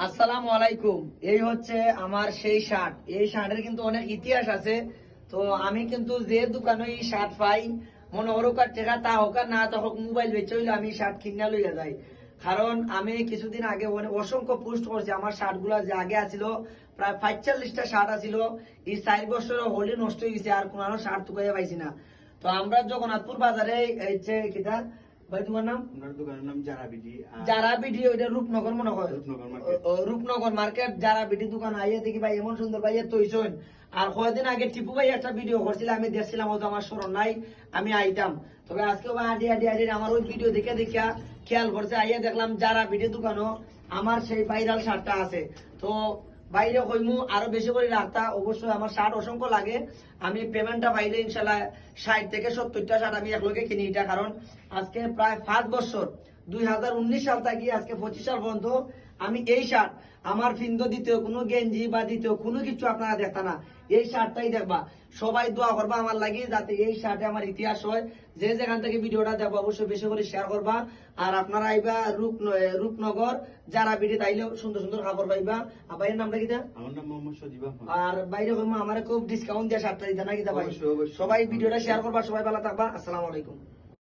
আসসালামু আলাইকুম। এই হচ্ছে আমার সেই শার্ট। এই শার্টের কিন্তু অনেক ইতিহাস আছে। তো আমি কিন্তু যে দোকানে এই শার্ট পাই, মনে হোক আর টাকা তা হোক আর না তা হোক, মোবাইল বেচে হইলে আমি শার্ট কিনা লইয়া যাই। কারণ আমি কিছুদিন আগে অসংখ্য পোস্ট করছি আমার শার্ট গুলা যে আগে আছিল, প্রায় 45টা শার্ট আছিল। এই 4 বছর হোলি নষ্ট হয়ে গেছে, আর কোনো শার্ট তুকাইয়া পাইছি না। তো আমরা জগন্নাথপুর বাজারে এই যে কিটা ভাই তোমার নাম? আপনার দোকানের নাম যারা বিডি। যারা বিডি, ওইটা রূপনগর মনে হয়। রূপনগর মার্কেট। রূপনগর মার্কেট যারা বিডি দোকান আইয়া দেখি ভাই এমন সুন্দর ভাই তৈছন। আর কয়েকদিন আগে টিপু ভাই একটা ভিডিও করছিল, আমি দেখছিলাম, হয়তো আমার স্মরণ নাই, আমি আইতাম। তবে আজকে ভাই আডি আডি আডি আমার ওই ভিডিও দেখে দেখিয়া খেয়াল করছে, আইয়া দেখলাম যারা বিডি দোকানও আমার সেই ভাইরাল শার্টটা আছে। তো বাইরে কইমু আরো বেশি করে রাখতা, অবশ্যই আমার শার্ট অসংখ্য লাগে। আমি পেমেন্টটা পাইলে ইনশাল্লাহ 60 থেকে 70টা শার্ট আমি একলগে কিনি। এটা কারণ আজকে প্রায় 5 বছর, 2019 সাল থেকে আজকে 25 সাল পর্যন্ত আমি এই শার্ট, আমার ফিন্দো দ্বিতীয় কোনো গেঞ্জি বা দ্বিতীয় কোনো কিছু আপনারা দেখতা না, এই শার্টটাই দেখবা। সবাই দোয়া করবা আমার লাগে, যাতে এই শার্টে আমার ইতিহাস হয়। যে যেখান থেকে ভিডিওটা দেখবো অবশ্যই বেশি করে শেয়ার করবা। আর আপনারা আইবা রূপনগর যারা বিডি, তাইলেও সুন্দর সুন্দর কাপড় পাইবা। আর ভাইয়ের নামটা কিটা? আমার নাম মোহাম্মদ সজীব আহমদ। আর বাইরে আমার খুব ডিসকাউন্ট দিয়ে শার্টটা দিতে না কিতা ভাই? অবশ্যই, অবশ্যই। সবাই ভিডিওটা শেয়ার করবা, সবাই ভালো থাকবা। আসসালামু আলাইকুম।